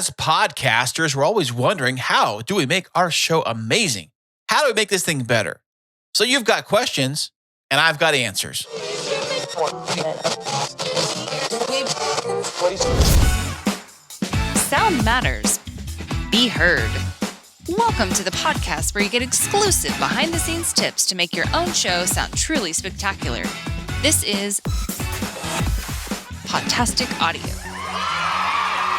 As podcasters, we're always wondering, how do we make our show amazing? How do we make this thing better? So you've got questions, and I've got answers. Sound matters. Be heard. Welcome to the podcast where you get exclusive behind-the-scenes tips to make your own show sound truly spectacular. This is Podtastic Audio.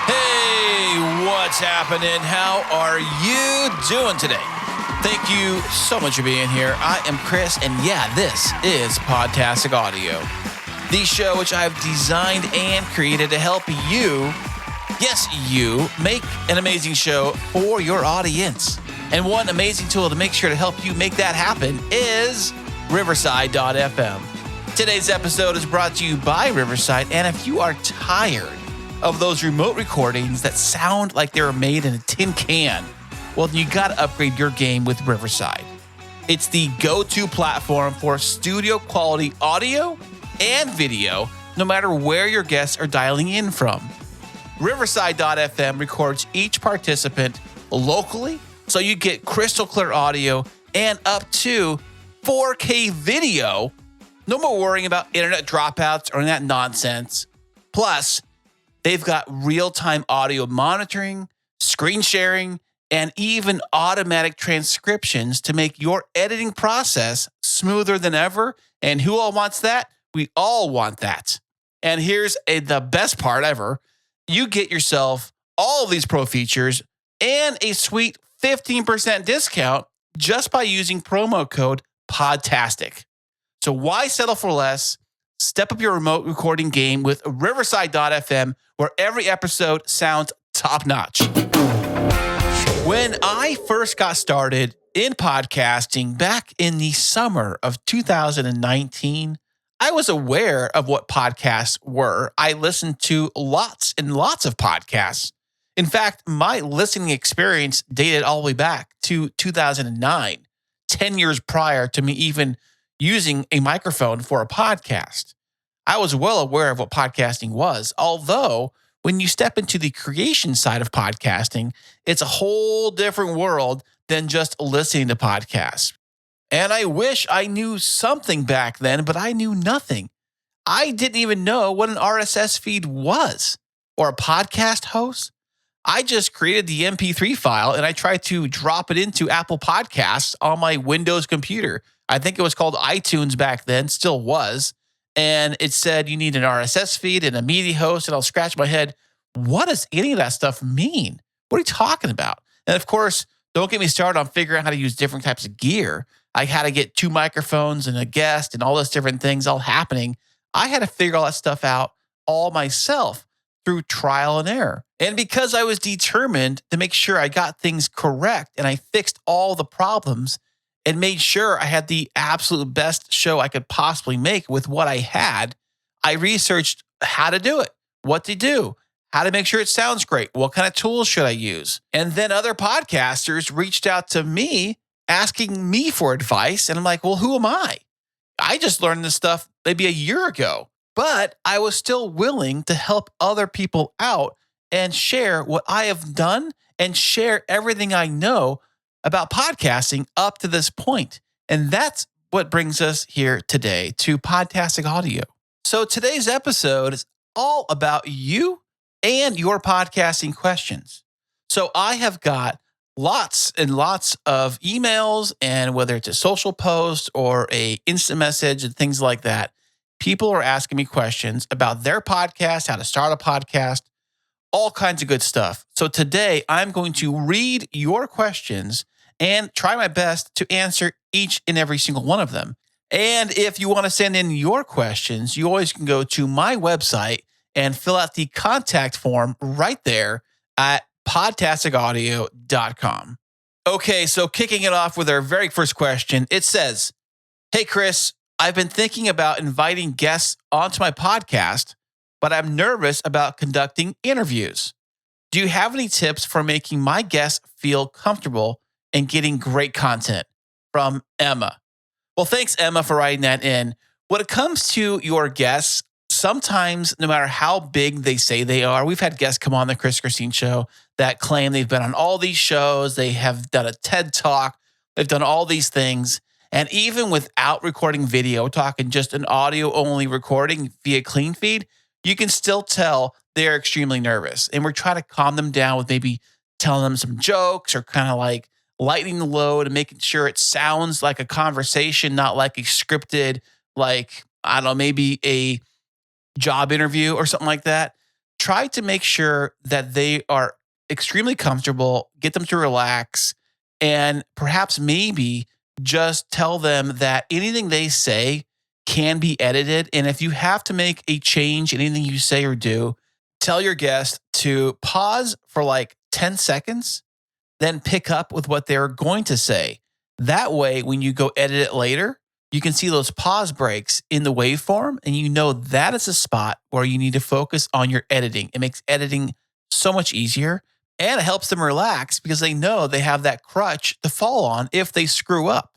Hey, what's happening? How are you doing today? Thank you so much for being here. I am Chris, and this is Podtastic Audio, the show which I've designed and created to help you, yes, you, make an amazing show for your audience. And one amazing tool to make sure to help you make that happen is Riverside.fm. Today's episode is brought to you by Riverside, and if you are tired of those remote recordings that sound like they were made in a tin can, well, you got to upgrade your game with Riverside. It's the go-to platform for studio quality audio and video, no matter where your guests are dialing in from. Riverside.fm records each participant locally, so you get crystal clear audio and up to 4K video. No more worrying about internet dropouts or any of that nonsense. Plus, they've got real-time audio monitoring, screen sharing, and even automatic transcriptions to make your editing process smoother than ever. And who all wants that? We all want that. And here's the best part ever. You get yourself all of these pro features and a sweet 15% discount just by using promo code Podtastic. So why settle for less? Step up your remote recording game with Riverside.fm, where every episode sounds top-notch. When I first got started in podcasting back in the summer of 2019, I was aware of what podcasts were. I listened to lots and lots of podcasts. In fact, my listening experience dated all the way back to 2009, 10 years prior to me even using a microphone for a podcast. I was well aware of what podcasting was, although when you step into the creation side of podcasting, it's a whole different world than just listening to podcasts. And I wish I knew something back then, but I knew nothing. I didn't even know what an RSS feed was or a podcast host. I just created the MP3 file and I tried to drop it into Apple Podcasts on my Windows computer. I think it was called iTunes back then, still was. And it said you need an RSS feed and a media host, and I'll scratch my head. What does any of that stuff mean? What are you talking about? And of course, don't get me started on figuring out how to use different types of gear. I had to get 2 microphones and a guest and all those different things all happening. I had to figure all that stuff out all myself through trial and error. And because I was determined to make sure I got things correct and I fixed all the problems and made sure I had the absolute best show I could possibly make with what I had, I researched how to do it, what to do, how to make sure it sounds great, what kind of tools should I use. And then other podcasters reached out to me asking me for advice. And I'm like, well, who am I? I just learned this stuff maybe a year ago, but I was still willing to help other people out and share what I have done and share everything I know about podcasting up to this point. And that's what brings us here today to Podtastic Audio. So today's episode is all about you and your podcasting questions. So I have got lots and lots of emails, and whether it's a social post or a instant message and things like that, people are asking me questions about their podcast, how to start a podcast, all kinds of good stuff. So today I'm going to read your questions and try my best to answer each and every single one of them. And if you want to send in your questions, you always can go to my website and fill out the contact form right there at podtasticaudio.com. Okay, so kicking it off with our very first question, it says, "Hey, Chris, I've been thinking about inviting guests onto my podcast, but I'm nervous about conducting interviews. Do you have any tips for making my guests feel comfortable and getting great content?" From Emma. Well, thanks, Emma, for writing that in. When it comes to your guests, sometimes no matter how big they say they are, we've had guests come on the Chris Christine show that claim they've been on all these shows. They have done a TED Talk. They've done all these things. And even without recording video, talking just an audio only recording via clean feed, you can still tell they're extremely nervous. And we're trying to calm them down with maybe telling them some jokes or kind of like lightening the load and making sure it sounds like a conversation, not like a scripted, like, I don't know, maybe a job interview or something like that. Try to make sure that they are extremely comfortable, get them to relax, and perhaps maybe just tell them that anything they say can be edited. And if you have to make a change in anything you say or do, tell your guest to pause for like 10 seconds, then pick up with what they're going to say. That way, when you go edit it later, you can see those pause breaks in the waveform, and you know that is a spot where you need to focus on your editing. It makes editing so much easier, and it helps them relax because they know they have that crutch to fall on if they screw up,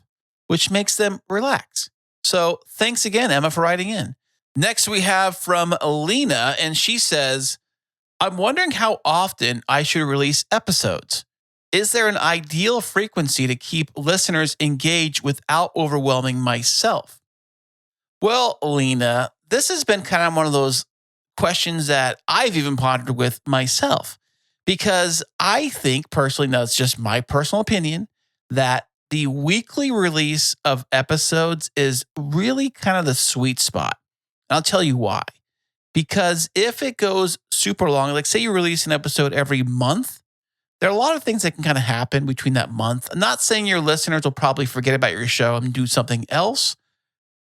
which makes them relax. So thanks again, Emma, for writing in. Next, we have from Alina, and she says, I'm wondering how often I should release episodes. Is there an ideal frequency to keep listeners engaged without overwhelming myself? Well, Alina, this has been kind of one of those questions that I've even pondered with myself, because I think personally, now it's just my personal opinion, that the weekly release of episodes is really kind of the sweet spot. And I'll tell you why. Because if it goes super long, like say you release an episode every month, there are a lot of things that can kind of happen between that month. I'm not saying your listeners will probably forget about your show and do something else,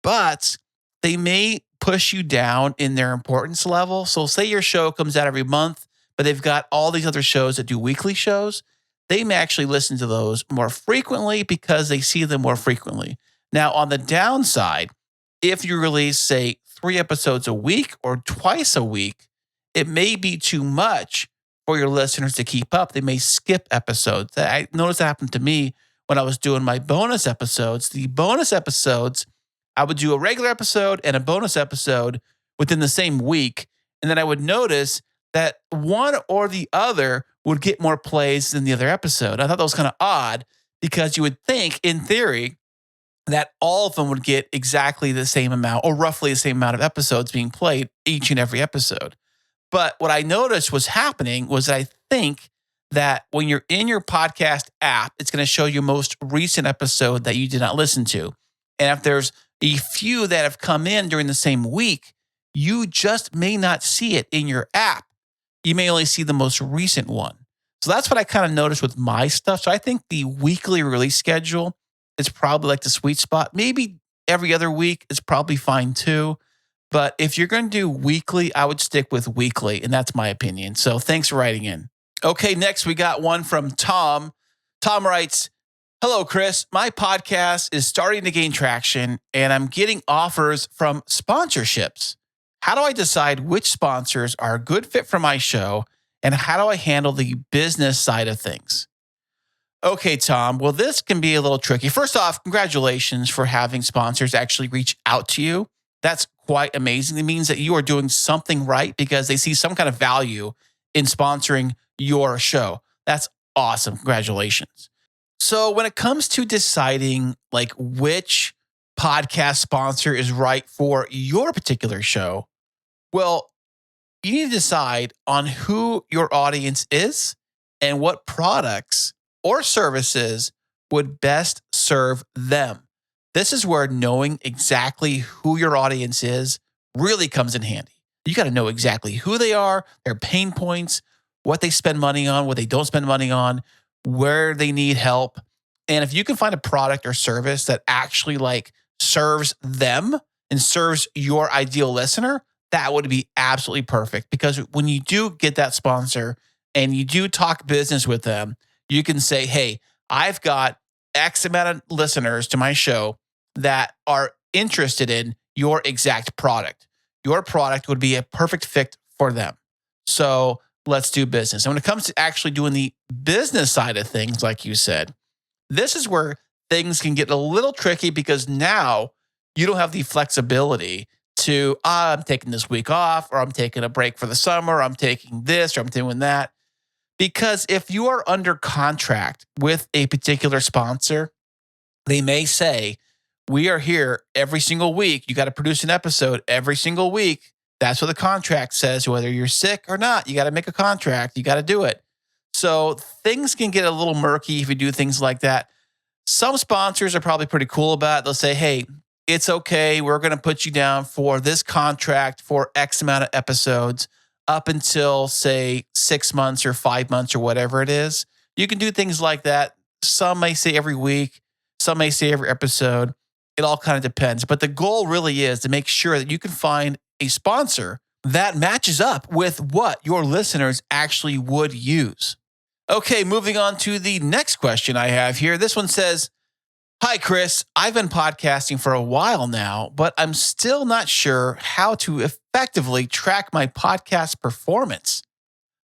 but they may push you down in their importance level. So say your show comes out every month, but they've got all these other shows that do weekly shows. They may actually listen to those more frequently because they see them more frequently. Now, on the downside, if you release, say, 3 episodes a week or twice a week, it may be too much for your listeners to keep up. They may skip episodes. I noticed that happened to me when I was doing my bonus episodes. The bonus episodes, I would do a regular episode and a bonus episode within the same week. And then I would notice that one or the other would get more plays than the other episode. I thought that was kind of odd because you would think, in theory, that all of them would get exactly the same amount or roughly the same amount of episodes being played each and every episode. But what I noticed was happening was that I think that when you're in your podcast app, it's going to show you most recent episode that you did not listen to. And if there's a few that have come in during the same week, you just may not see it in your app. You may only see the most recent one. So that's what I kind of noticed with my stuff. So I think the weekly release schedule is probably like the sweet spot. Maybe every other week is probably fine too. But if you're going to do weekly, I would stick with weekly. And that's my opinion. So thanks for writing in. Okay, next we got one from Tom. Tom writes, hello, Chris. My podcast is starting to gain traction and I'm getting offers from sponsorships. How do I decide which sponsors are a good fit for my show? And how do I handle the business side of things? Okay, Tom. Well, this can be a little tricky. First off, congratulations for having sponsors actually reach out to you. That's quite amazing. It means that you are doing something right because they see some kind of value in sponsoring your show. That's awesome. Congratulations. So when it comes to deciding like which podcast sponsor is right for your particular show, well, you need to decide on who your audience is and what products or services would best serve them. This is where knowing exactly who your audience is really comes in handy. You got to know exactly who they are, their pain points, what they spend money on, what they don't spend money on, where they need help. And if you can find a product or service that actually like serves them and serves your ideal listener, that would be absolutely perfect. Because when you do get that sponsor and you do talk business with them, you can say, hey, I've got X amount of listeners to my show that are interested in your exact product. Your product would be a perfect fit for them. So let's do business. And when it comes to actually doing the business side of things, like you said, this is where things can get a little tricky because now you don't have the flexibility to, I'm taking this week off, or I'm taking a break for the summer, or I'm taking this, or I'm doing that. Because if you are under contract with a particular sponsor, they may say, we are here every single week. You got to produce an episode every single week. That's what the contract says. Whether you're sick or not, you got to make a contract. You got to do it. So things can get a little murky if you do things like that. Some sponsors are probably pretty cool about it. They'll say, hey, it's okay. We're going to put you down for this contract for X amount of episodes up until, say, 6 months or 5 months or whatever it is. You can do things like that. Some may say every week. Some may say every episode. It all kind of depends. But the goal really is to make sure that you can find a sponsor that matches up with what your listeners actually would use. Okay, moving on to the next question I have here. This one says, hi, Chris. I've been podcasting for a while now, but I'm still not sure how to effectively track my podcast performance.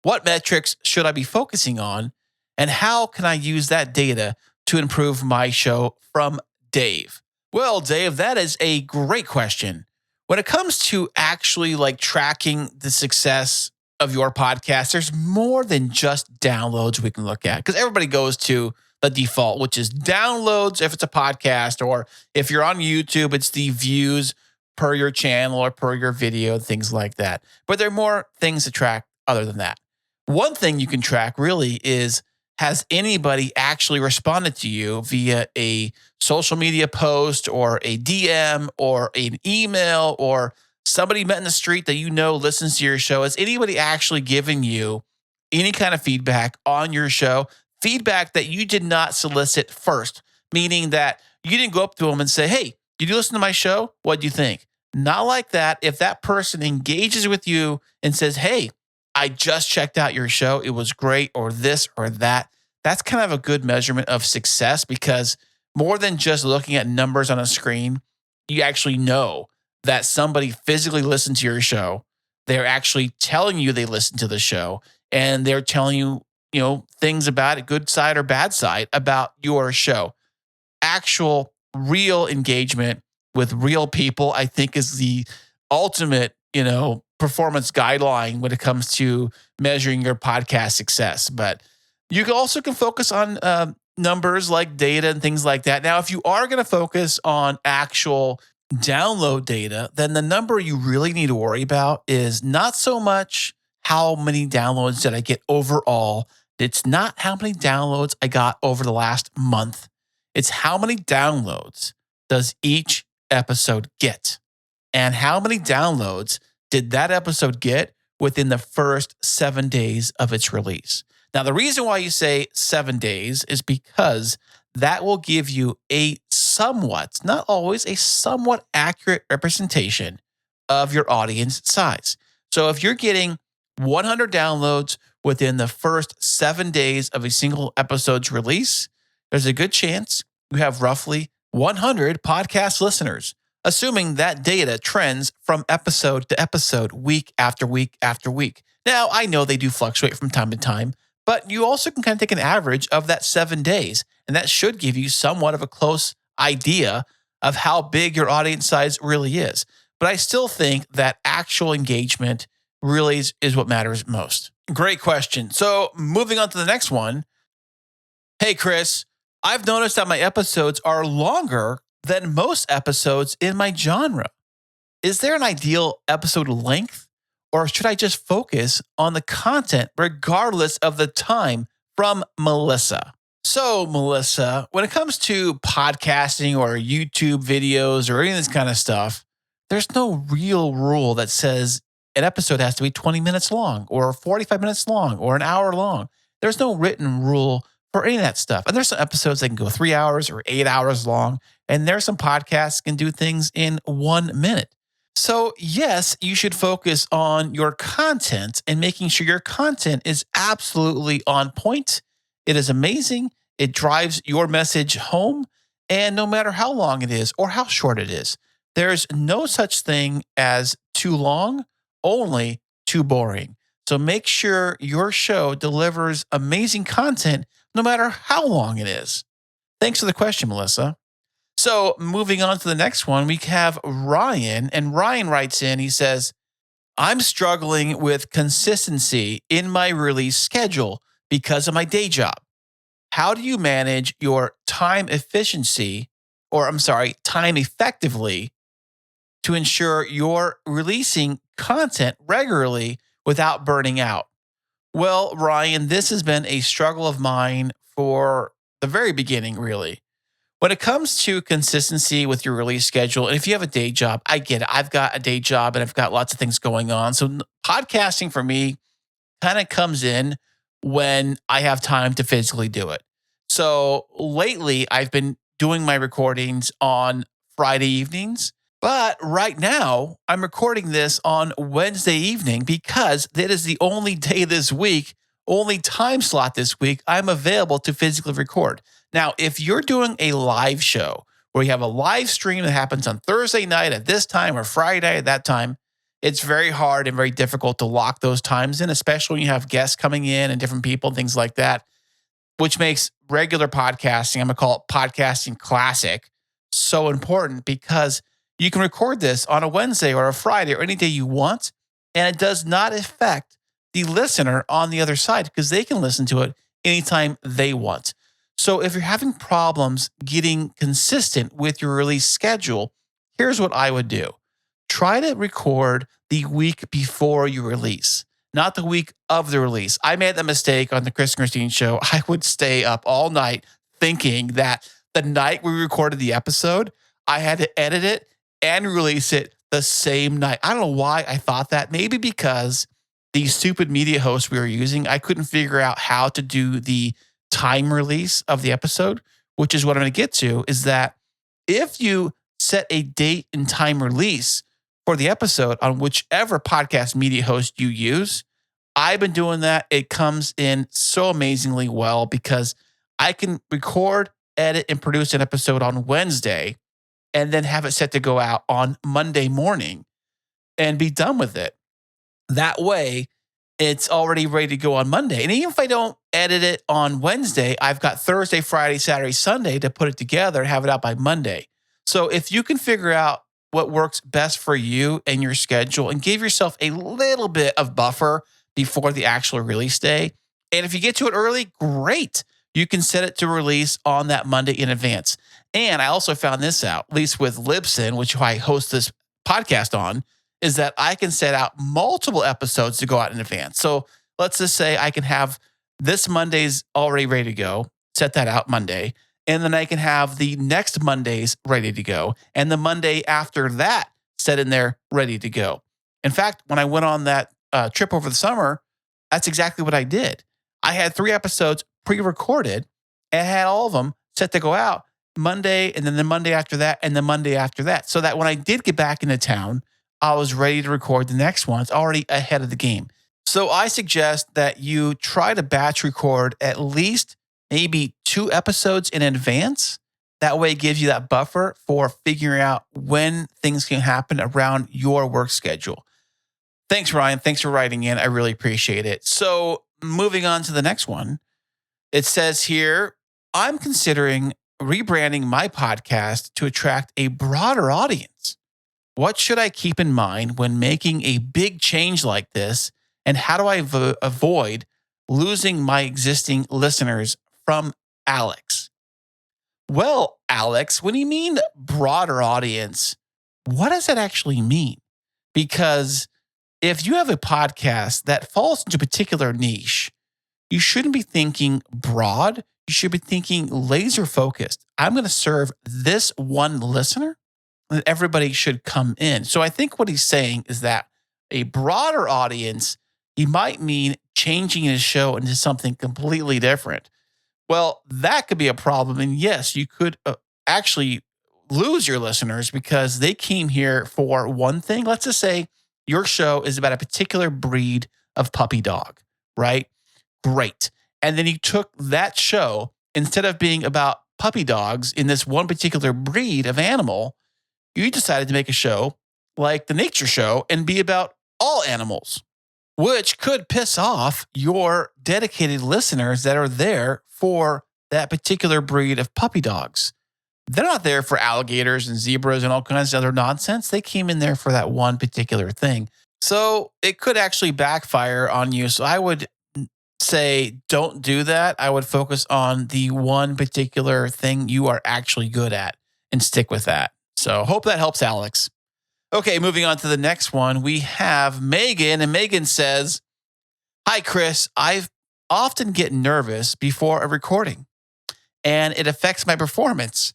What metrics should I be focusing on? And how can I use that data to improve my show? From Dave. Well, Dave, that is a great question. When it comes to actually tracking the success of your podcast, there's more than just downloads we can look at, because everybody goes to the default, which is downloads if it's a podcast, or if you're on YouTube, it's the views per your channel or per your video, things like that. But there are more things to track other than that. One thing you can track really is, has anybody actually responded to you via a social media post or a DM or an email, or somebody met in the street that listens to your show? Has anybody actually given you any kind of feedback on your show? Feedback that you did not solicit first, meaning that you didn't go up to them and say, hey, did you listen to my show? What do you think? Not like that. If that person engages with you and says, hey, I just checked out your show, it was great, or this or that, that's kind of a good measurement of success, because more than just looking at numbers on a screen, you actually know that somebody physically listened to your show. They're actually telling you they listened to the show, and they're telling you, things about it, good side or bad side about your show. Actual real engagement with real people, I think, is the ultimate, performance guideline when it comes to measuring your podcast success. But you can focus on numbers like data and things like that. Now, if you are going to focus on actual download data, then the number you really need to worry about is not so much how many downloads did I get overall. It's not how many downloads I got over the last month. It's how many downloads does each episode get, and how many downloads did that episode get within the first 7 days of its release. Now, the reason why you say 7 days is because that will give you a somewhat, not always, a somewhat accurate representation of your audience size. So if you're getting 100 downloads within the first 7 days of a single episode's release, there's a good chance you have roughly 100 podcast listeners, assuming that data trends from episode to episode, week after week after week. Now, I know they do fluctuate from time to time, but you also can kind of take an average of that 7 days, and that should give you somewhat of a close idea of how big your audience size really is. But I still think that actual engagement really is what matters most. Great question. So moving on to the next one. Hey, Chris, I've noticed that my episodes are longer than most episodes in my genre. Is there an ideal episode length, or should I just focus on the content regardless of the time? From Melissa. So, Melissa, when it comes to podcasting or YouTube videos or any of this kind of stuff, there's no real rule that says an episode has to be 20 minutes long or 45 minutes long or an hour long. There's no written rule for any of that stuff. And there's some episodes that can go 3 hours or 8 hours long. And there's some podcasts that can do things in 1 minute. So yes, you should focus on your content and making sure your content is absolutely on point. It is amazing. It drives your message home. And no matter how long it is or how short it is, there's no such thing as too long, only too boring. So make sure your show delivers amazing content no matter how long it is. Thanks for the question, Melissa. So moving on to the next one, we have Ryan. And Ryan writes in, he says, I'm struggling with consistency in my release schedule because of my day job. How do you manage your time efficiency, time effectively to ensure you're releasing content regularly without burning out? Well, Ryan, this has been a struggle of mine for the very beginning, really. When it comes to consistency with your release schedule, and if you have a day job, I get it. I've got a day job and I've got lots of things going on. So podcasting for me kind of comes in when I have time to physically do it. So lately, I've been doing my recordings on Friday evenings. But right now, I'm recording this on Wednesday evening because that is the only day this week, only time slot this week I'm available to physically record. Now, if you're doing a live show where you have a live stream that happens on Thursday night at this time or Friday at that time, it's very hard and very difficult to lock those times in, especially when you have guests coming in and different people, things like that, which makes regular podcasting, I'm going to call it podcasting classic, so important because you can record this on a Wednesday or a Friday or any day you want, and it does not affect the listener on the other side because they can listen to it anytime they want. So if you're having problems getting consistent with your release schedule, here's what I would do. Try to record the week before you release, not the week of the release. I made the mistake on the Chris and Christine show. I would stay up all night thinking that the night we recorded the episode, I had to edit it and release it the same night. I don't know why I thought that. Maybe because the stupid media host we were using, I couldn't figure out how to do the time release of the episode, which is what I'm going to get to, is that if you set a date and time release for the episode on whichever podcast media host you use, I've been doing that. It comes in so amazingly well because I can record, edit, and produce an episode on Wednesday and then have it set to go out on Monday morning and be done with it. That way, it's already ready to go on Monday. And even if I don't edit it on Wednesday, I've got Thursday, Friday, Saturday, Sunday to put it together and have it out by Monday. So if you can figure out what works best for you and your schedule and give yourself a little bit of buffer before the actual release day. And if you get to it early, great. You can set it to release on that Monday in advance. And I also found this out, at least with Libsyn, which I host this podcast on, is that I can set out multiple episodes to go out in advance. So let's just say I can have this Monday's already ready to go, set that out Monday, and then I can have the next Monday's ready to go, and the Monday after that set in there ready to go. In fact, when I went on that trip over the summer, that's exactly what I did. I had 3 episodes pre-recorded and had all of them set to go out Monday, and then the Monday after that, and the Monday after that, so that when I did get back into town, I was ready to record the next one. It's already ahead of the game. So I suggest that you try to batch record at least maybe 2 episodes in advance. That way it gives you that buffer for figuring out when things can happen around your work schedule. Thanks, Ryan. Thanks for writing in. I really appreciate it. So moving on to the next one, it says here, I'm considering rebranding my podcast to attract a broader audience. What should I keep in mind when making a big change like this? And how do I avoid losing my existing listeners? From Alex. Well, Alex, when you mean broader audience, what does that actually mean? Because if you have a podcast that falls into a particular niche, you shouldn't be thinking broad. You should be thinking laser focused. I'm going to serve this one listener, and everybody should come in. So I think what he's saying is that a broader audience, he might mean changing his show into something completely different. Well, that could be a problem. And yes, you could actually lose your listeners because they came here for one thing. Let's just say your show is about a particular breed of puppy dog, right? Great. And then you took that show, instead of being about puppy dogs in this one particular breed of animal, you decided to make a show like the Nature Show and be about all animals, which could piss off your dedicated listeners that are there for that particular breed of puppy dogs. they're not there for alligators and zebras and all kinds of other nonsense. They came in there for that one particular thing. So it could actually backfire on you. So I would say, don't do that. I would focus on the one particular thing you are actually good at and stick with that. So hope that helps, Alex. Okay, moving on to the next one. We have Megan, and Megan says, "Hi, Chris. I often get nervous before a recording, and it affects my performance.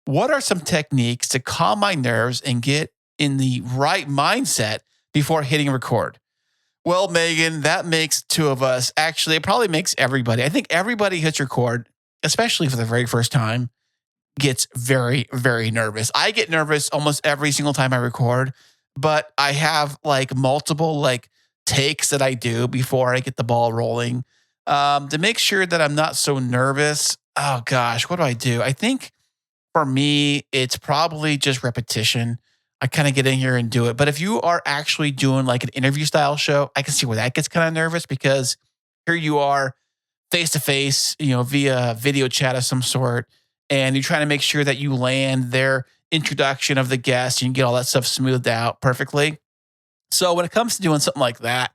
What are some techniques to calm my nerves and get in the right mindset before hitting record?" Well, Megan, that makes two of us. Actually, it probably makes everybody. I think everybody hits record, especially for the very first time, gets very, very nervous. I get nervous almost every single time I record, but I have like multiple like takes that I do before I get the ball rolling to make sure that I'm not so nervous. Oh gosh, what do I do? I think for me, it's probably just repetition. I kind of get in here and do it. But if you are actually doing like an interview style show, I can see where that gets kind of nervous because here you are face to face, via video chat of some sort. And you're trying to make sure that you land their introduction of the guest. You can get all that stuff smoothed out perfectly. So when it comes to doing something like that,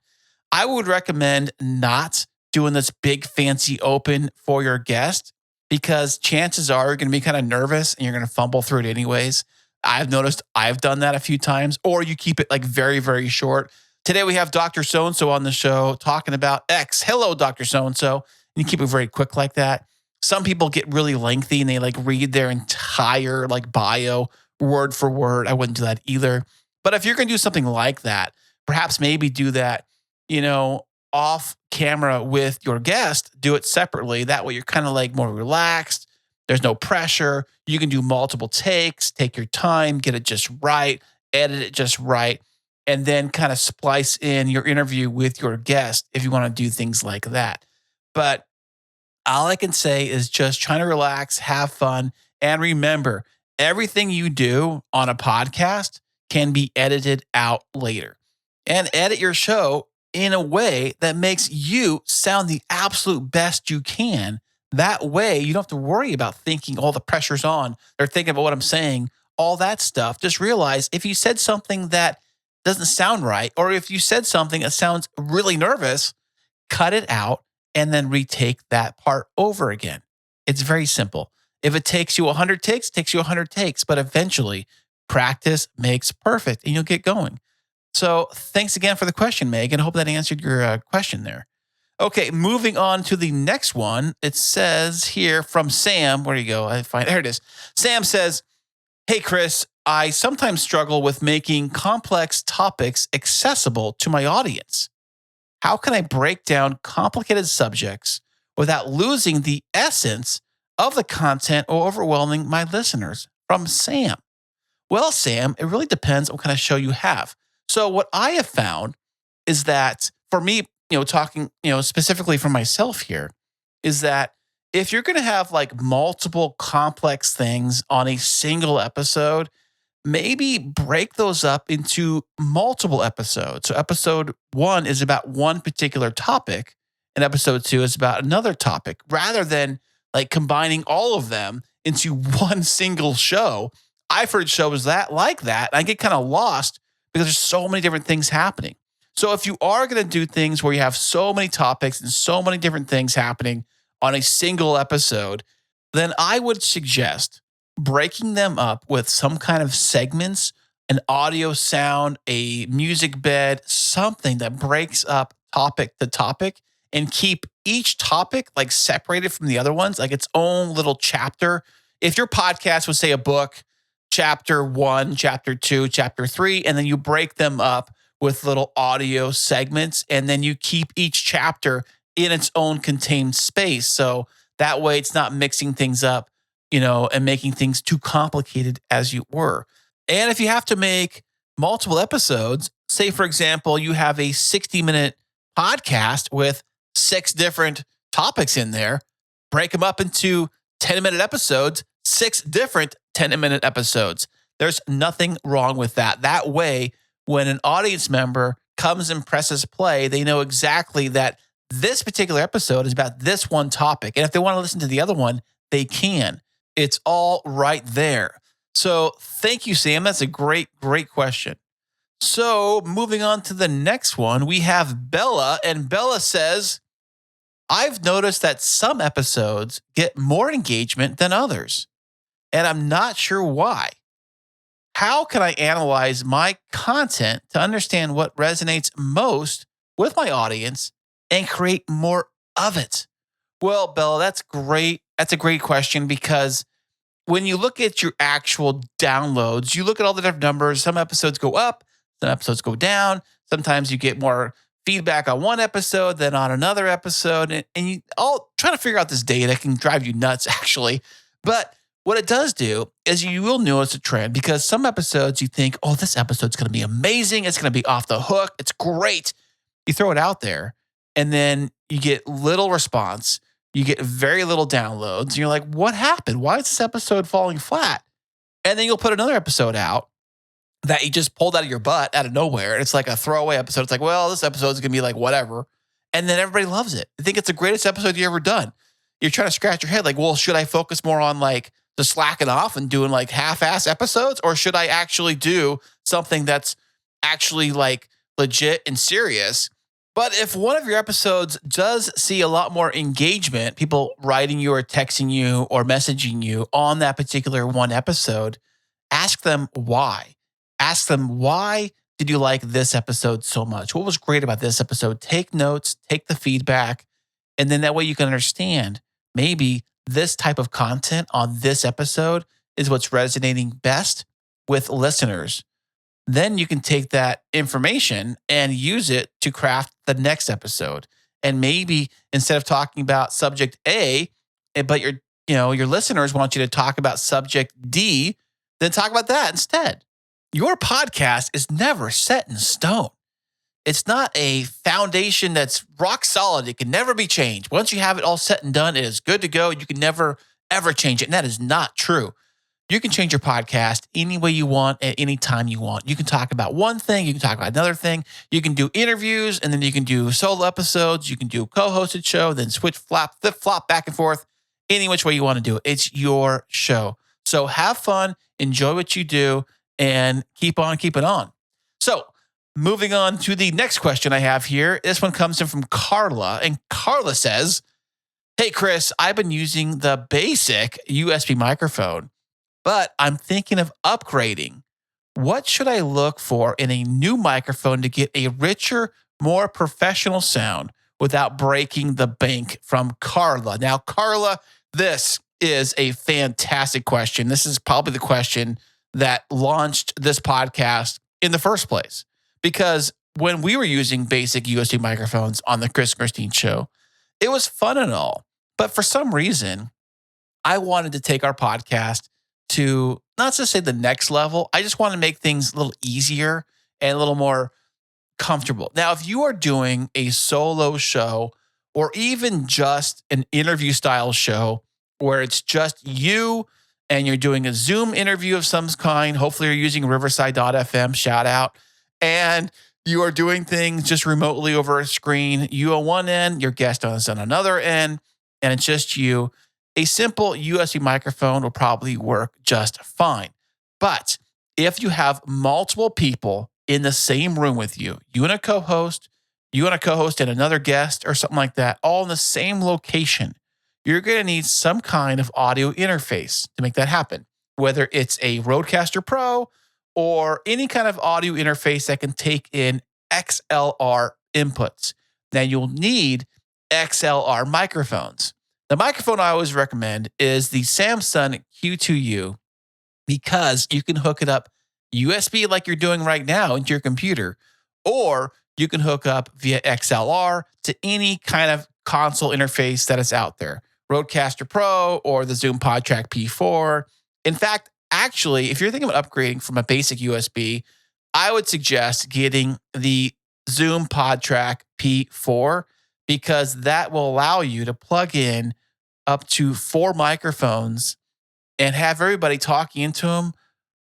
I would recommend not doing this big fancy open for your guest because chances are you're going to be kind of nervous and you're going to fumble through it anyways. I've noticed I've done that a few times, or you keep it like very, very short. Today we have Dr. So-and-so on the show talking about X. Hello, Dr. So-and-so. And you keep it very quick like that. Some people get really lengthy and they like read their entire like bio word for word. I wouldn't do that either. But if you're going to do something like that, perhaps maybe do that, off camera with your guest, do it separately. That way you're kind of like more relaxed. There's no pressure. You can do multiple takes, take your time, get it just right, edit it just right, and then kind of splice in your interview with your guest if you want to do things like that. But all I can say is just trying to relax, have fun, and remember, everything you do on a podcast can be edited out later. And edit your show in a way that makes you sound the absolute best you can. That way, you don't have to worry about thinking all the pressure's on or thinking about what I'm saying, all that stuff. Just realize if you said something that doesn't sound right, or if you said something that sounds really nervous, cut it out and then retake that part over again. It's very simple. If it takes you 100 takes, it takes you 100 takes, but eventually practice makes perfect and you'll get going. So thanks again for the question, Megan. I hope that answered your question there. Okay, moving on to the next one. It says here from Sam, where do you go? There it is. Sam says, "Hey, Chris, I sometimes struggle with making complex topics accessible to my audience. How can I break down complicated subjects without losing the essence of the content or overwhelming my listeners?" From Sam. Well, Sam, it really depends on what kind of show you have. So what I have found is that for me, talking, specifically for myself here, is that if you're going to have like multiple complex things on a single episode, maybe break those up into multiple episodes. So episode 1 is about one particular topic and episode 2 is about another topic, rather than like combining all of them into one single show. I've heard shows like that. I get kind of lost because there's so many different things happening. So if you are going to do things where you have so many topics and so many different things happening on a single episode, then I would suggest breaking them up with some kind of segments, an audio sound, a music bed, something that breaks up topic to topic, and keep each topic like separated from the other ones, like its own little chapter. If your podcast would say a book, chapter 1, chapter 2, chapter 3, and then you break them up with little audio segments, and then you keep each chapter in its own contained space. So that way it's not mixing things up, and making things too complicated as you were. And if you have to make multiple episodes, say, for example, you have a 60-minute podcast with 6 different topics in there, break them up into 10-minute episodes, 6 different 10-minute episodes. There's nothing wrong with that. That way, when an audience member comes and presses play, they know exactly that this particular episode is about this one topic. And if they want to listen to the other one, they can. It's all right there. So thank you, Sam. That's a great question. So moving on to the next one, we have Bella, and Bella says, I've noticed that some episodes get more engagement than others, and I'm not sure why. How can I analyze my content to understand what resonates most with my audience and create more of it? Well, Bella, that's great. That's a great question, because when you look at your actual downloads, you look at all the different numbers. Some episodes go up, some episodes go down. Sometimes you get more feedback on one episode than on another episode. And you all trying to figure out this data can drive you nuts, actually. But what it does do is you will notice a trend, because some episodes you think, oh, this episode's going to be amazing. It's going to be off the hook. It's great. You throw it out there and then you get little response. You get very little downloads. And you're like, what happened? Why is this episode falling flat? And then you'll put another episode out that you just pulled out of your butt out of nowhere. And it's like a throwaway episode. It's like, well, this episode's going to be like whatever. And then everybody loves it. They think it's the greatest episode you ever done. You're trying to scratch your head like, well, should I focus more on like the slacking off and doing like half-ass episodes? Or should I actually do something that's actually like legit and serious? But if one of your episodes does see a lot more engagement, people writing you or texting you or messaging you on that particular one episode, ask them why. Ask them, why did you like this episode so much? What was great about this episode? Take notes, take the feedback, and then that way you can understand maybe this type of content on this episode is what's resonating best with listeners. Then you can take that information and use it to craft the next episode. And maybe instead of talking about subject A, but your listeners want you to talk about subject D, then talk about that instead. Your podcast is never set in stone. It's not a foundation that's rock solid. It can never be changed. Once you have it all set and done, it is good to go. You can never, ever change it. And that is not true. You can change your podcast any way you want at any time you want. You can talk about one thing. You can talk about another thing. You can do interviews, and then you can do solo episodes. You can do a co-hosted show, then flip-flop back and forth, any which way you want to do it. It's your show. So have fun, enjoy what you do, and keep on keeping on. So moving on to the next question I have here. This one comes in from Carla, and Carla says, hey, Chris, I've been using the basic USB microphone, but I'm thinking of upgrading. What should I look for in a new microphone to get a richer, more professional sound without breaking the bank? From Carla. Now, Carla, this is a fantastic question. This is probably the question that launched this podcast in the first place. Because when we were using basic USB microphones on the Chris and Christine show, it was fun and all. But for some reason, I wanted to take our podcast to not to say the next level. I just want to make things a little easier and a little more comfortable. Now, if you are doing a solo show or even just an interview style show where it's just you and you're doing a Zoom interview of some kind, hopefully you're using Riverside.fm, shout out, and you are doing things just remotely over a screen, you on one end, your guest on another end, and it's just you, a simple USB microphone will probably work just fine. But if you have multiple people in the same room with you, you and a co-host and another guest or something like that, all in the same location, you're going to need some kind of audio interface to make that happen, whether it's a Rodecaster Pro or any kind of audio interface that can take in XLR inputs. Now, you'll need XLR microphones. The microphone I always recommend is the Samsung Q2U, because you can hook it up USB like you're doing right now into your computer, or you can hook up via XLR to any kind of console interface that is out there. Rodecaster Pro or the Zoom PodTrack P4. In fact, actually, if you're thinking about upgrading from a basic USB, I would suggest getting the Zoom PodTrack P4, because that will allow you to plug in up to 4 microphones and have everybody talking into them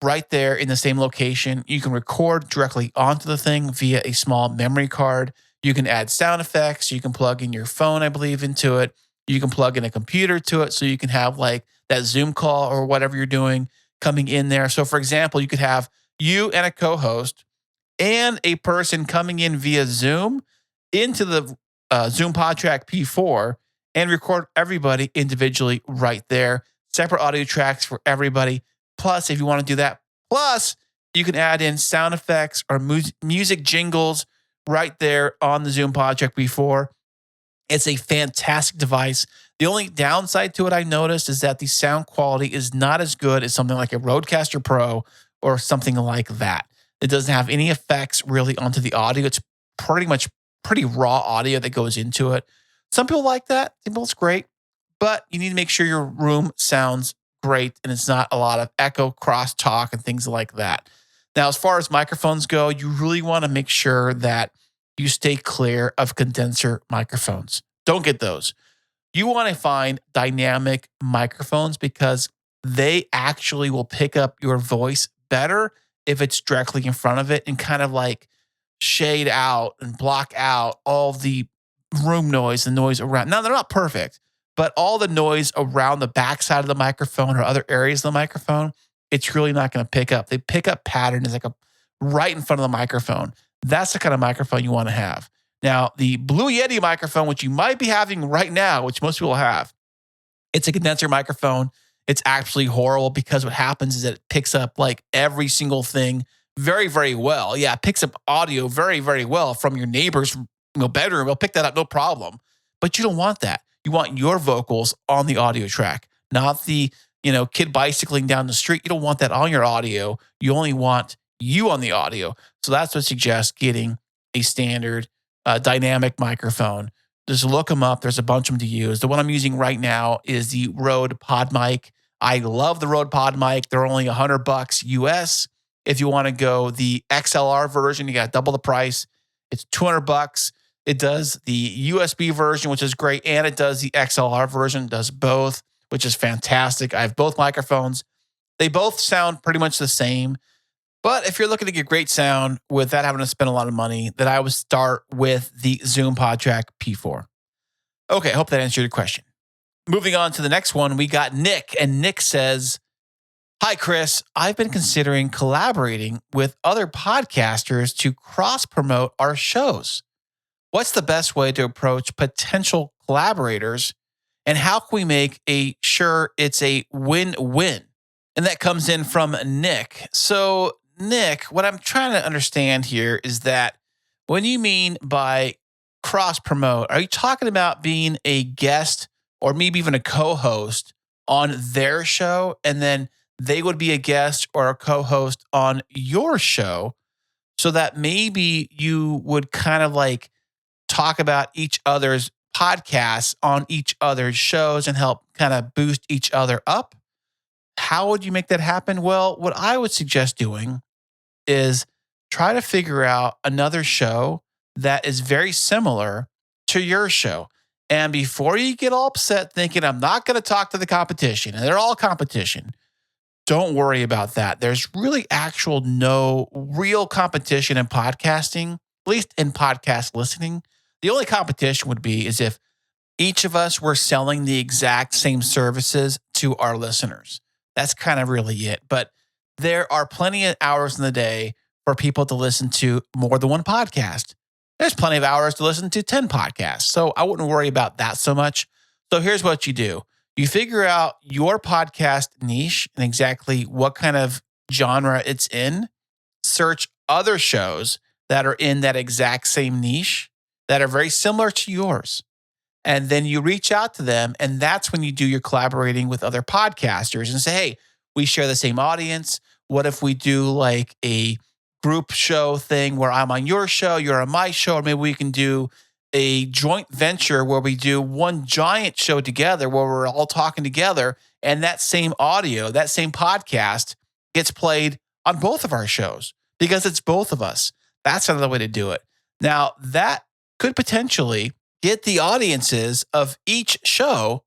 right there in the same location. You can record directly onto the thing via a small memory card. You can add sound effects. You can plug in your phone, I believe, into it. You can plug in a computer to it so you can have like that Zoom call or whatever you're doing coming in there. So, for example, you could have you and a co-host and a person coming in via Zoom into the Zoom PodTrack P4 and record everybody individually right there. Separate audio tracks for everybody. Plus, if you want to do that, you can add in sound effects or music jingles right there on the Zoom PodTrack P4. It's a fantastic device. The only downside to it I noticed is that the sound quality is not as good as something like a Rodecaster Pro or something like that. It doesn't have any effects really onto the audio. It's pretty raw audio that goes into it. Some people like that. Some people it's great, but you need to make sure your room sounds great and it's not a lot of echo, crosstalk, and things like that. Now, as far as microphones go, you really want to make sure that you stay clear of condenser microphones. Don't get those. You want to find dynamic microphones because they actually will pick up your voice better if it's directly in front of it and kind of like shade out and block out all the room noise and noise around. Now, they're not perfect, but all the noise around the backside of the microphone or other areas of the microphone, it's really not going to pick up. They pick up patterns like right in front of the microphone. That's the kind of microphone you want to have. Now, the Blue Yeti microphone, which you might be having right now, which most people have, it's a condenser microphone. It's actually horrible because what happens is that it picks up like every single thing very, very well. Yeah, it picks up audio very, very well from your neighbor's bedroom. It'll pick that up, no problem. But you don't want that. You want your vocals on the audio track, not the kid bicycling down the street. You don't want that on your audio. You only want you on the audio. So that's what I suggest getting a standard dynamic microphone. Just look them up. There's a bunch of them to use. The one I'm using right now is the Rode Pod Mic. I love the Rode Pod Mic. They're only $100 US. If you want to go the XLR version, you got double the price. It's $200. It does the USB version, which is great, and it does the XLR version. It does both, which is fantastic. I have both microphones. They both sound pretty much the same. But if you're looking to get great sound without having to spend a lot of money, then I would start with the Zoom PodTrack P4. Okay, I hope that answered your question. Moving on to the next one, we got Nick. And Nick says, "Hi, Chris. I've been considering collaborating with other podcasters to cross-promote our shows. What's the best way to approach potential collaborators? And how can we make sure it's a win-win?" And that comes in from Nick. So, Nick, what I'm trying to understand here is that when you mean by cross-promote, are you talking about being a guest or maybe even a co-host on their show, and then they would be a guest or a co-host on your show, so that maybe you would kind of like talk about each other's podcasts on each other's shows and help kind of boost each other up? How would you make that happen? Well, what I would suggest doing is try to figure out another show that is very similar to your show. And before you get all upset thinking, I'm not going to talk to the competition, and they're all competition, don't worry about that. There's really no real competition in podcasting, at least in podcast listening. The only competition would be is if each of us were selling the exact same services to our listeners. That's kind of really it. But there are plenty of hours in the day for people to listen to more than one podcast. There's plenty of hours to listen to 10 podcasts. So I wouldn't worry about that so much. So here's what you do. You figure out your podcast niche and exactly what kind of genre it's in. Search other shows that are in that exact same niche that are very similar to yours. And then you reach out to them. And that's when you do your collaborating with other podcasters and say, hey, we share the same audience. What if we do like a group show thing where I'm on your show, you're on my show, or maybe we can do a joint venture where we do one giant show together where we're all talking together, and that same audio, that same podcast gets played on both of our shows because it's both of us. That's another way to do it. Now, that could potentially get the audiences of each show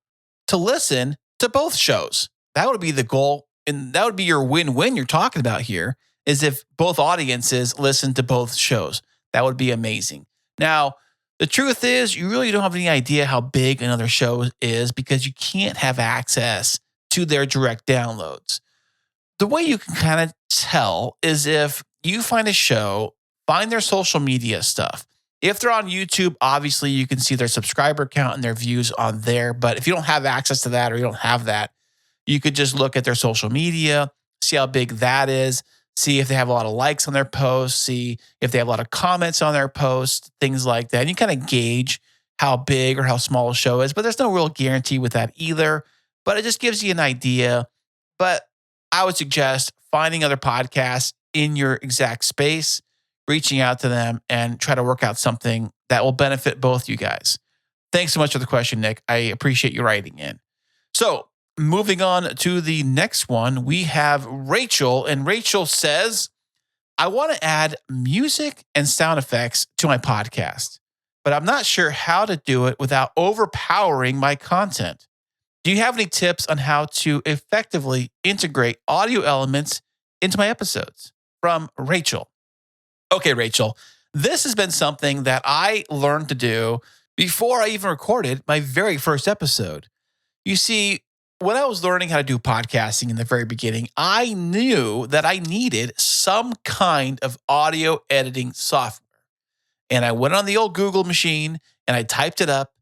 to listen to both shows. That would be the goal, and that would be your win-win you're talking about here, is if both audiences listen to both shows. That would be amazing. Now, The truth is, you really don't have any idea how big another show is because you can't have access to their direct downloads. The way you can kind of tell is if you find a show, find their social media stuff. If they're on YouTube, obviously you can see their subscriber count and their views on there. But if you don't have access to that or you don't have that, you could just look at their social media, see how big that is, see if they have a lot of likes on their posts, see if they have a lot of comments on their posts, things like that. And you kind of gauge how big or how small a show is, but there's no real guarantee with that either. But it just gives you an idea. But I would suggest finding other podcasts in your exact space, reaching out to them, and try to work out something that will benefit both you guys. Thanks so much for the question, Nick. I appreciate you writing in. So, moving on to the next one, we have Rachel, and Rachel says, I want to add music and sound effects to my podcast, but I'm not sure how to do it without overpowering my content. Do you have any tips on how to effectively integrate audio elements into my episodes? From Rachel. Okay, Rachel, this has been something that I learned to do before I even recorded my very first episode. You see, when I was learning how to do podcasting in the very beginning, I knew that I needed some kind of audio editing software. And I went on the old Google machine and I typed it up,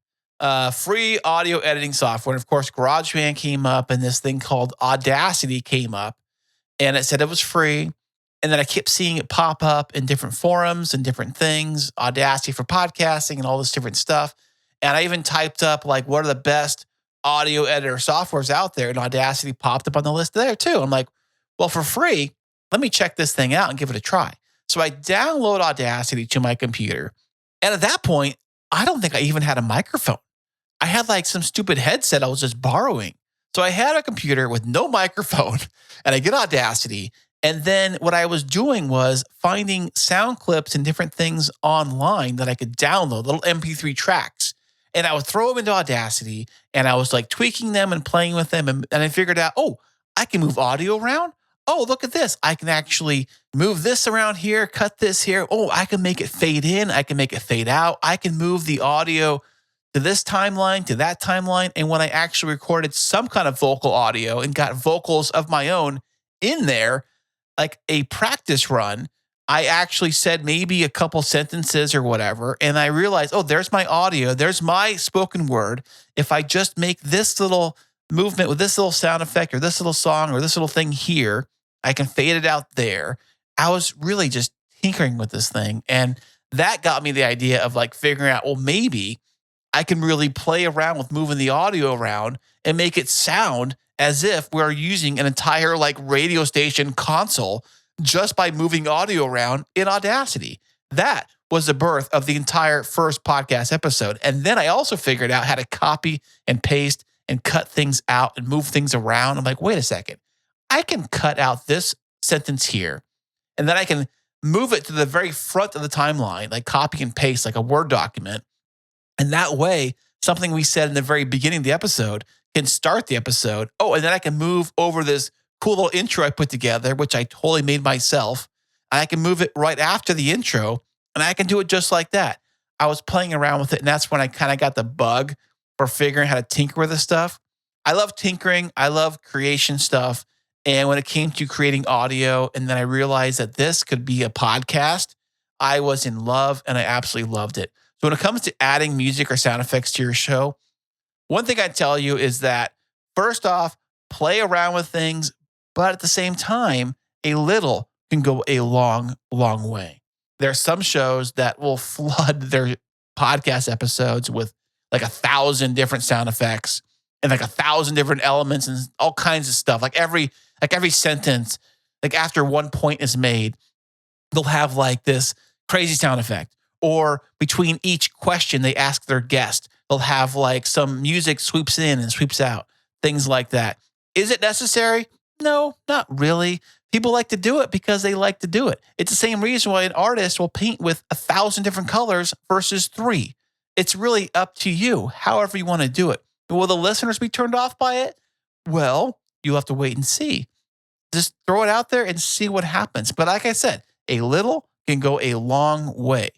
free audio editing software. And of course, GarageBand came up and this thing called Audacity came up and it said it was free. And then I kept seeing it pop up in different forums and different things, Audacity for podcasting and all this different stuff. And I even typed up like, what are the best audio editor softwares out there? And Audacity popped up on the list there too. I'm like, well, for free, let me check this thing out and give it a try. So I download Audacity to my computer. And at that point, I don't think I even had a microphone. I had like some stupid headset I was just borrowing. So I had a computer with no microphone and I get Audacity. And then what I was doing was finding sound clips and different things online that I could download, little MP3 tracks. And I would throw them into Audacity and I was like tweaking them and playing with them. And I figured out, oh, I can move audio around. Oh, look at this. I can actually move this around here, cut this here. Oh, I can make it fade in. I can make it fade out. I can move the audio to this timeline, to that timeline. And when I actually recorded some kind of vocal audio and got vocals of my own in there, like a practice run, I actually said maybe a couple sentences or whatever. And I realized, oh, there's my audio. There's my spoken word. If I just make this little movement with this little sound effect or this little song or this little thing here, I can fade it out there. I was really just tinkering with this thing. And that got me the idea of like figuring out, well, maybe I can really play around with moving the audio around and make it sound as if we're using an entire like radio station console just by moving audio around in Audacity. That was the birth of the entire first podcast episode. And then I also figured out how to copy and paste and cut things out and move things around. I'm like, wait a second. I can cut out this sentence here, and then I can move it to the very front of the timeline, like copy and paste like a Word document. And that way, something we said in the very beginning of the episode can start the episode. Oh, and then I can move over this cool little intro I put together, which I totally made myself. And I can move it right after the intro, and I can do it just like that. I was playing around with it, and that's when I kind of got the bug for figuring how to tinker with this stuff. I love tinkering. I love creation stuff. And when it came to creating audio, and then I realized that this could be a podcast, I was in love, and I absolutely loved it. So when it comes to adding music or sound effects to your show, one thing I tell you is that first off, play around with things, but at the same time, a little can go a long, long way. There are some shows that will flood their podcast episodes with like 1,000 different sound effects and like 1,000 different elements and all kinds of stuff. Like every sentence, like after one point is made, they'll have like this crazy sound effect. Or between each question they ask their guest, they'll have like some music swoops in and swoops out, things like that. Is it necessary? No, not really. People like to do it because they like to do it. It's the same reason why an artist will paint with 1,000 different colors versus 3. It's really up to you, however you want to do it. Will the listeners be turned off by it? Well, you'll have to wait and see. Just throw it out there and see what happens. But like I said, a little can go a long way.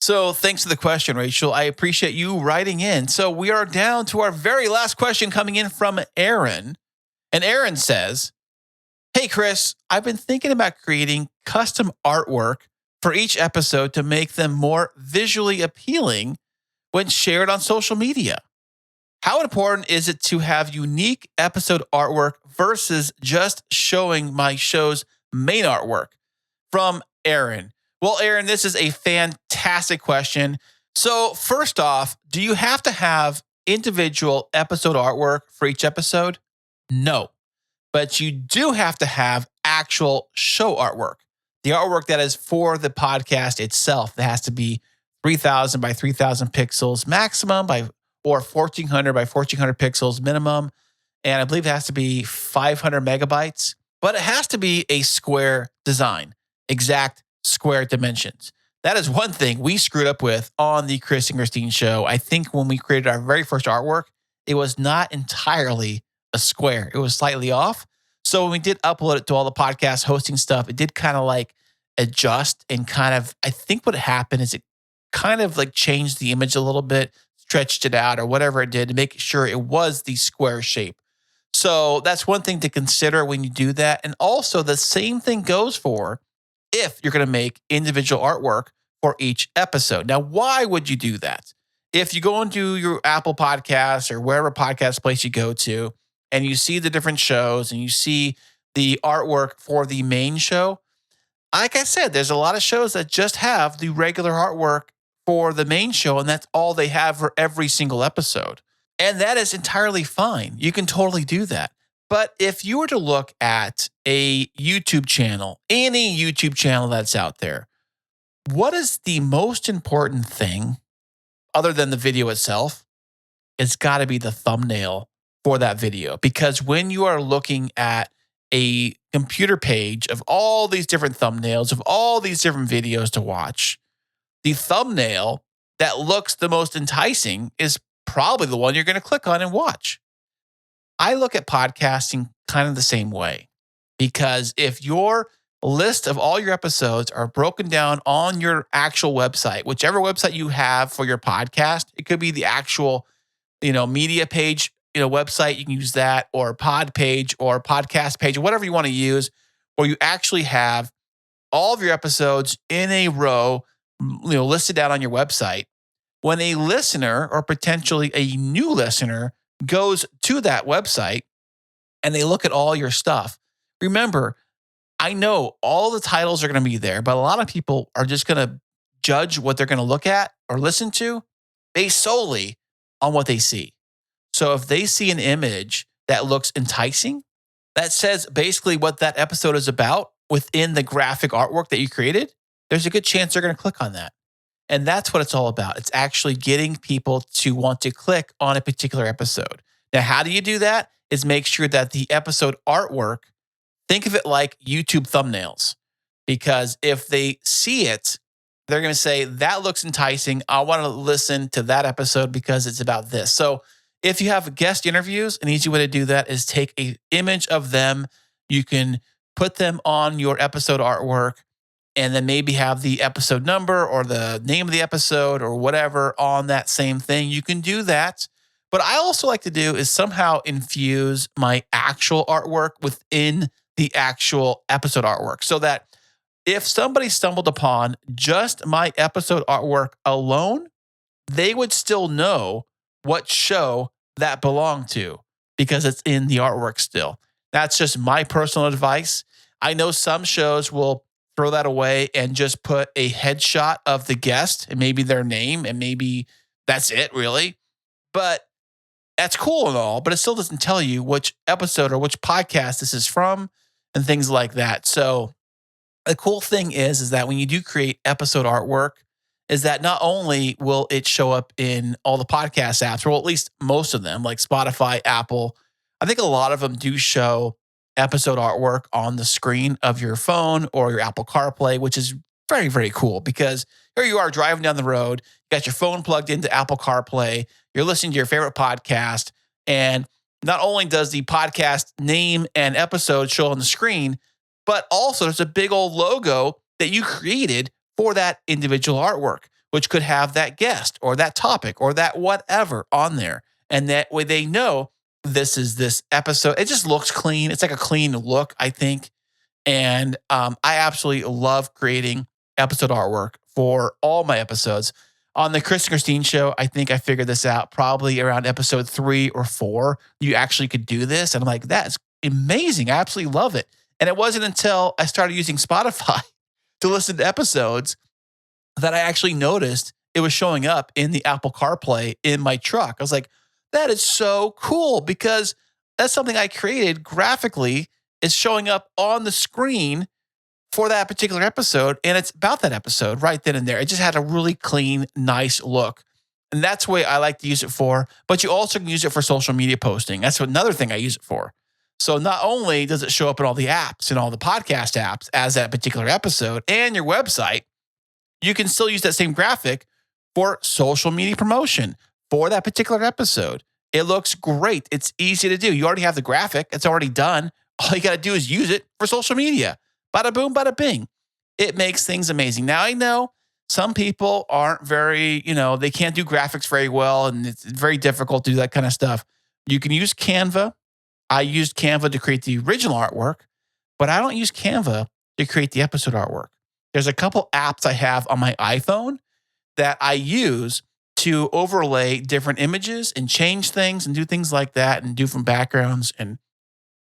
So thanks for the question, Rachel. I appreciate you writing in. So we are down to our very last question coming in from Aaron. And Aaron says, hey, Chris, I've been thinking about creating custom artwork for each episode to make them more visually appealing when shared on social media. How important is it to have unique episode artwork versus just showing my show's main artwork? From Aaron. Well, Aaron, this is a fantastic question. So first off, do you have to have individual episode artwork for each episode? No, but you do have to have actual show artwork. The artwork that is for the podcast itself, that has to be 3,000 by 3,000 pixels maximum or 1,400 by 1,400 pixels minimum. And I believe it has to be 500 megabytes, but it has to be a square design, exact square dimensions. That is one thing we screwed up with on the Chris and Christine show. I think when we created our very first artwork, it was not entirely a square. It was slightly off. So when we did upload it to all the podcast hosting stuff, it did kind of like adjust and kind of, I think what happened is it kind of like changed the image a little bit, stretched it out or whatever it did to make sure it was the square shape. So that's one thing to consider when you do that. And also the same thing goes for if you're going to make individual artwork for each episode. Now, why would you do that? If you go into your Apple Podcasts or wherever podcast place you go to, and you see the different shows and you see the artwork for the main show, like I said, there's a lot of shows that just have the regular artwork for the main show, and that's all they have for every single episode. And that is entirely fine. You can totally do that. But if you were to look at a YouTube channel, any YouTube channel that's out there, what is the most important thing other than the video itself? It's got to be the thumbnail for that video. Because when you are looking at a computer page of all these different thumbnails, of all these different videos to watch, the thumbnail that looks the most enticing is probably the one you're going to click on and watch. I look at podcasting kind of the same way, because if your list of all your episodes are broken down on your actual website, whichever website you have for your podcast, it could be the actual, media page, website, you can use that, or pod page or podcast page, or whatever you want to use, where you actually have all of your episodes in a row, listed out on your website. When a listener or potentially a new listener goes to that website and they look at all your stuff, remember, I know all the titles are going to be there, but a lot of people are just going to judge what they're going to look at or listen to based solely on what they see. So if they see an image that looks enticing, that says basically what that episode is about within the graphic artwork that you created, there's a good chance they're going to click on that. And that's what it's all about. It's actually getting people to want to click on a particular episode. Now, how do you do that? Is make sure that the episode artwork, think of it like YouTube thumbnails. Because if they see it, they're going to say, that looks enticing. I want to listen to that episode because it's about this. So if you have guest interviews, an easy way to do that is take an image of them. You can put them on your episode artwork, and then maybe have the episode number or the name of the episode or whatever on that same thing. You can do that. But I also like to do is somehow infuse my actual artwork within the actual episode artwork, so that if somebody stumbled upon just my episode artwork alone, they would still know what show that belonged to because it's in the artwork still. That's just my personal advice. I know some shows will throw that away and just put a headshot of the guest and maybe their name, and maybe that's it, really. But that's cool and all, but it still doesn't tell you which episode or which podcast this is from and things like that. So the cool thing is that when you do create episode artwork, is that not only will it show up in all the podcast apps, or at least most of them, like Spotify, Apple, I think a lot of them do show episode artwork on the screen of your phone or your Apple CarPlay, which is very, very cool, because here you are driving down the road, you got your phone plugged into Apple CarPlay, you're listening to your favorite podcast, and not only does the podcast name and episode show on the screen, but also there's a big old logo that you created for that individual artwork, which could have that guest or that topic or that whatever on there. And that way they know this is this episode. It just looks clean. It's like a clean look, I think. And I absolutely love creating episode artwork for all my episodes. On the Chris and Christine show, I think I figured this out probably around episode 3 or 4. You actually could do this. And I'm like, that's amazing. I absolutely love it. And it wasn't until I started using Spotify to listen to episodes that I actually noticed it was showing up in the Apple CarPlay in my truck. I was like, that is so cool, because that's something I created graphically. It's showing up on the screen for that particular episode, and it's about that episode right then and there. It just had a really clean, nice look. And that's the way I like to use it for, but you also can use it for social media posting. That's another thing I use it for. So not only does it show up in all the apps and all the podcast apps as that particular episode and your website, you can still use that same graphic for social media promotion for that particular episode. It looks great. It's easy to do. You already have the graphic. It's already done. All you got to do is use it for social media. Bada boom, bada bing. It makes things amazing. Now, I know some people aren't very, they can't do graphics very well, and it's very difficult to do that kind of stuff. You can use Canva. I used Canva to create the original artwork, but I don't use Canva to create the episode artwork. There's a couple apps I have on my iPhone that I use to overlay different images and change things and do things like that and do from backgrounds. And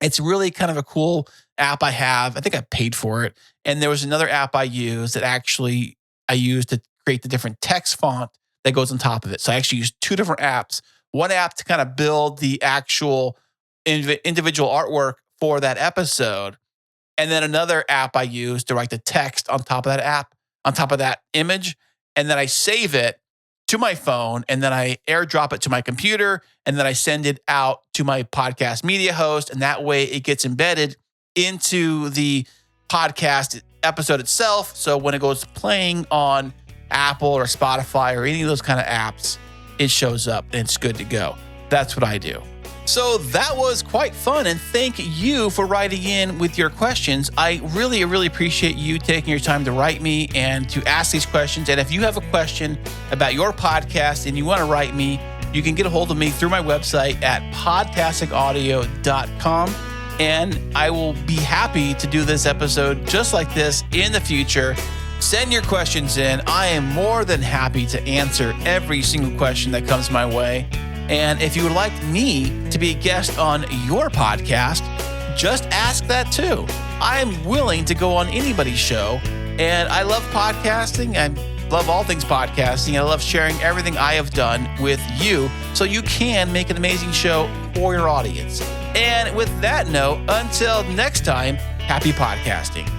it's really kind of a cool app I have. I think I paid for it. And there was another app I used that actually I used to create the different text font that goes on top of it. So I actually used 2 different apps. One app to kind of build the actual individual artwork for that episode. And then another app I used to write the text on top of that app, on top of that image. And then I save it to my phone, and then I airdrop it to my computer, and then I send it out to my podcast media host. And that way it gets embedded into the podcast episode itself. So when it goes playing on Apple or Spotify or any of those kind of apps, it shows up and it's good to go. That's what I do. So that was quite fun, and thank you for writing in with your questions. I really, really appreciate you taking your time to write me and to ask these questions. And if you have a question about your podcast and you want to write me, you can get a hold of me through my website at podtasticaudio.com. And I will be happy to do this episode just like this in the future. Send your questions in. I am more than happy to answer every single question that comes my way. And if you would like me to be a guest on your podcast, just ask that too. I am willing to go on anybody's show. And I love podcasting. I love all things podcasting. I love sharing everything I have done with you so you can make an amazing show for your audience. And with that note, until next time, happy podcasting.